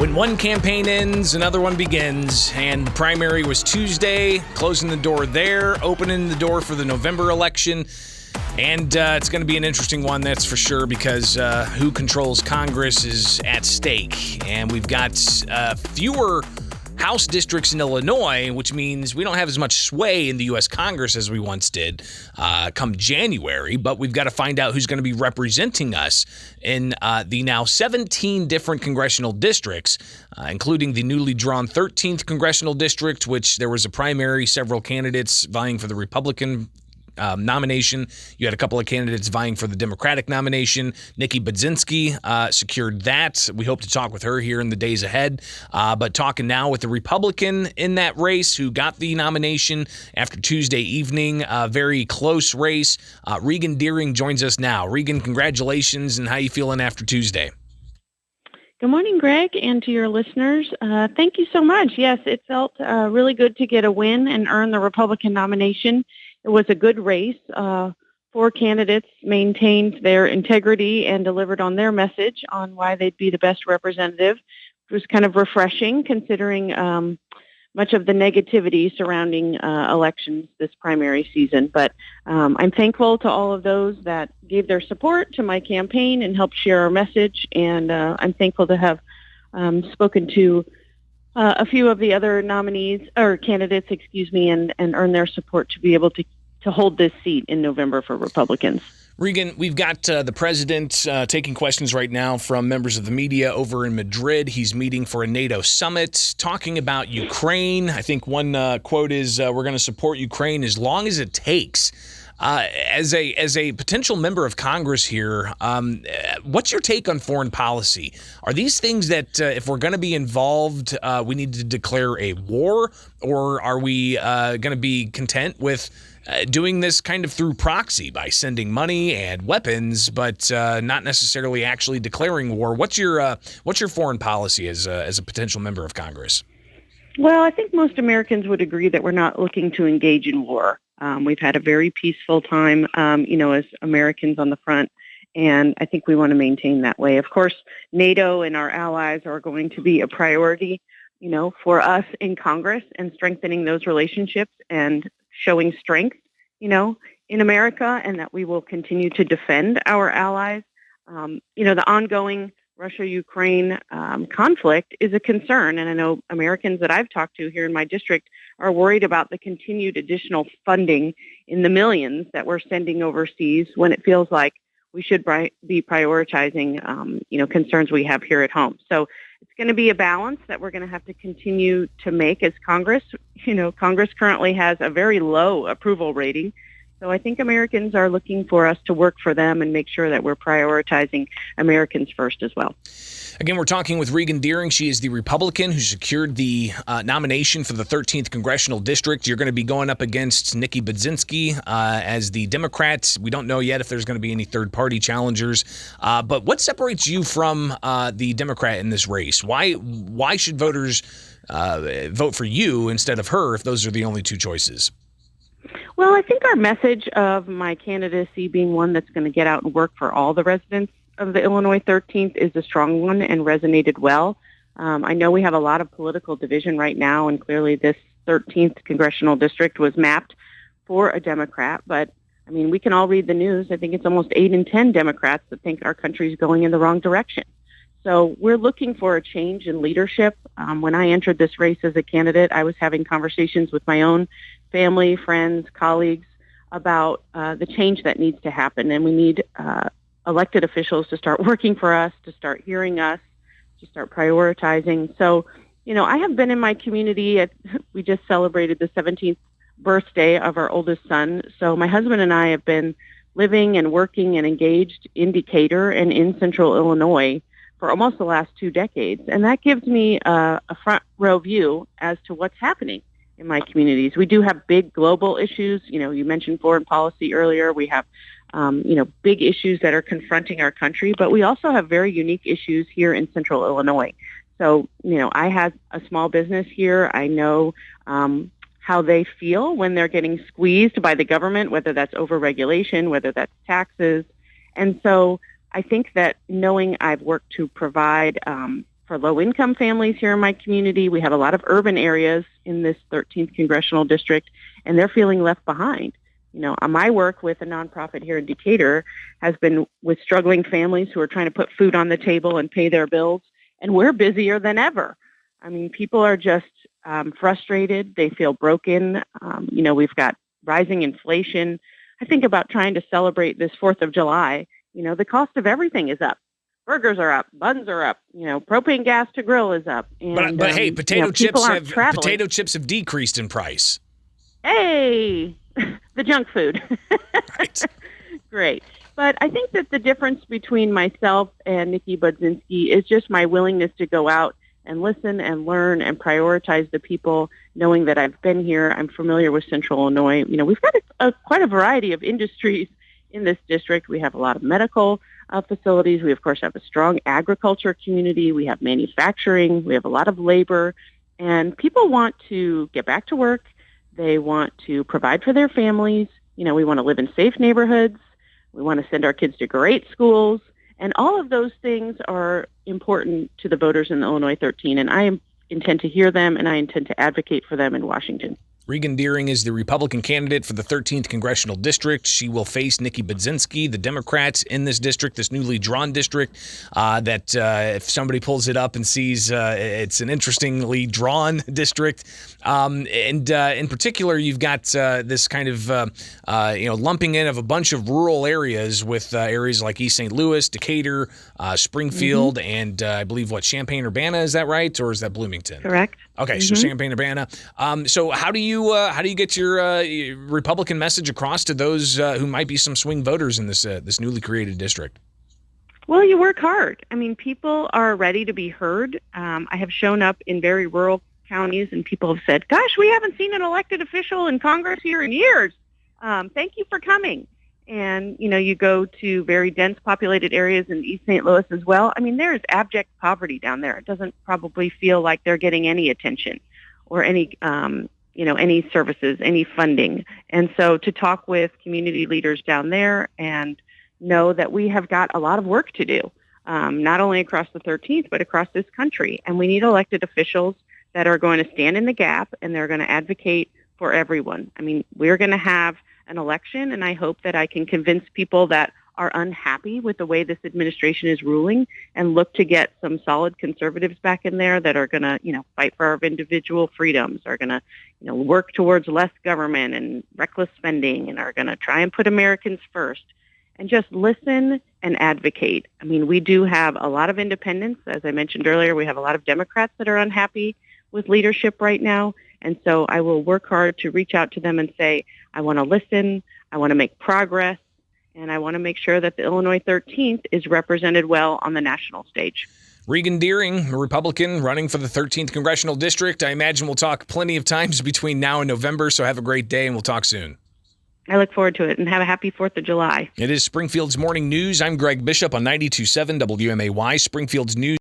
When one campaign ends, another one begins, and the primary was Tuesday, closing the door there, opening the door for the November election, and it's going to be an interesting one, that's for sure, because who controls Congress is at stake, and we've got fewer House districts in Illinois, which means we don't have as much sway in the U.S. Congress as we once did come January, but we've got to find out who's going to be representing us in the now 17 different congressional districts, including the newly drawn 13th congressional district, which there was a primary, several candidates vying for the Republican nomination. You had a couple of candidates vying for the Democratic nomination. Nikki Budzinski secured that. We hope to talk with her here in the days ahead. But talking now with the Republican in that race who got the nomination after Tuesday evening, a very close race. Regan Deering joins us now. Regan, congratulations, and how you feeling after Tuesday? Good morning, Greg, and to your listeners. Thank you so much. Yes, it felt really good to get a win and earn the Republican nomination. It was a good race. Four candidates maintained their integrity and delivered on their message on why they'd be the best representative. It was kind of refreshing considering much of the negativity surrounding elections this primary season. But I'm thankful to all of those that gave their support to my campaign and helped share our message. And I'm thankful to have spoken to a few of the other nominees or candidates, and earn their support to be able to hold this seat in November for Republicans. Regan, we've got the president taking questions right now from members of the media over in Madrid. He's meeting for a NATO summit, talking about Ukraine. I think one quote is, we're going to support Ukraine as long as it takes. As a potential member of Congress here, what's your take on foreign policy? Are these things that if we're going to be involved, we need to declare a war, or are we going to be content with doing this kind of through proxy by sending money and weapons, but not necessarily actually declaring war? What's your foreign policy as a potential member of Congress? Well, I think most Americans would agree that we're not looking to engage in war. We've had a very peaceful time, as Americans on the front, and I think we want to maintain that way. Of course, NATO and our allies are going to be a priority, for us in Congress, and strengthening those relationships and showing strength, in America, and that we will continue to defend our allies. The ongoing Russia-Ukraine conflict is a concern, and I know Americans that I've talked to here in my district are worried about the continued additional funding in the millions that we're sending overseas when it feels like we should be prioritizing, concerns we have here at home. So it's going to be a balance that we're going to have to continue to make as Congress. Congress currently has a very low approval rating. So I think Americans are looking for us to work for them and make sure that we're prioritizing Americans first as well. Again, we're talking with Regan Deering. She is the Republican who secured the nomination for the 13th Congressional District. You're going to be going up against Nikki Budzinski as the Democrat. We don't know yet if there's going to be any third-party challengers. But what separates you from the Democrat in this race? Why should voters vote for you instead of her if those are the only two choices? Well, I think our message of my candidacy being one that's going to get out and work for all the residents of the Illinois 13th is a strong one and resonated well. I know we have a lot of political division right now, and clearly this 13th congressional district was mapped for a Democrat. But, we can all read the news. I think it's almost 8 in 10 Democrats that think our country is going in the wrong direction. So we're looking for a change in leadership. When I entered this race as a candidate, I was having conversations with my own family, friends, colleagues about the change that needs to happen. And we need elected officials to start working for us, to start hearing us, to start prioritizing. So, I have been in my community. We just celebrated the 17th birthday of our oldest son. So my husband and I have been living and working and engaged in Decatur and in central Illinois for almost the last 2 decades. And that gives me a front row view as to what's happening in my communities. We do have big global issues. You mentioned foreign policy earlier. We have, big issues that are confronting our country, but we also have very unique issues here in central Illinois. So, I have a small business here. I know how they feel when they're getting squeezed by the government, whether that's overregulation, whether that's taxes. And so I think that knowing I've worked to provide for low-income families here in my community. We have a lot of urban areas in this 13th Congressional District, and they're feeling left behind. My work with a nonprofit here in Decatur has been with struggling families who are trying to put food on the table and pay their bills, and we're busier than ever. I mean, people are just frustrated. They feel broken. We've got rising inflation. I think about trying to celebrate this 4th of July. The cost of everything is up. Burgers are up, buns are up. Propane gas to grill is up. And, but hey, potato chips have decreased in price. Hey, the junk food. Right. Great. But I think that the difference between myself and Nikki Budzinski is just my willingness to go out and listen and learn and prioritize the people, knowing that I've been here. I'm familiar with Central Illinois. We've got quite a variety of industries in this district. We have a lot of medical facilities. We, of course, have a strong agriculture community. We have manufacturing. We have a lot of labor. And people want to get back to work. They want to provide for their families. We want to live in safe neighborhoods. We want to send our kids to great schools. And all of those things are important to the voters in Illinois 13. And I intend to hear them, and I intend to advocate for them in Washington. Regan Deering is the Republican candidate for the 13th Congressional District. She will face Nikki Budzinski, the Democrats in this district, this newly drawn district, that if somebody pulls it up and sees it's an interestingly drawn district. And in particular, you've got this kind of lumping in of a bunch of rural areas with areas like East St. Louis, Decatur, Springfield, and I believe, Champaign-Urbana, is that right? Or is that Bloomington? Correct. Okay, so Champaign-Urbana. So how do you get your Republican message across to those who might be some swing voters in this newly created district? Well, you work hard. I mean, people are ready to be heard. I have shown up in very rural counties, and people have said, "Gosh, we haven't seen an elected official in Congress here in years. Thank you for coming." And, you go to very dense populated areas in East St. Louis as well. I mean, there is abject poverty down there. It doesn't probably feel like they're getting any attention or any services, any funding. And so to talk with community leaders down there and know that we have got a lot of work to do, not only across the 13th, but across this country. And we need elected officials that are going to stand in the gap, and they're going to advocate for everyone. I mean, we're going to have an election, and I hope that I can convince people that are unhappy with the way this administration is ruling and look to get some solid conservatives back in there that are going to, fight for our individual freedoms, are going to, work towards less government and reckless spending, and are going to try and put Americans first, and just listen and advocate. I mean, we do have a lot of independents. As I mentioned earlier, we have a lot of Democrats that are unhappy with leadership right now. And so I will work hard to reach out to them and say, I want to listen, I want to make progress, and I want to make sure that the Illinois 13th is represented well on the national stage. Regan Deering, a Republican running for the 13th Congressional District. I imagine we'll talk plenty of times between now and November, so have a great day, and we'll talk soon. I look forward to it, and have a happy 4th of July. It is Springfield's Morning News. I'm Greg Bishop on 92.7 WMAY, Springfield's News.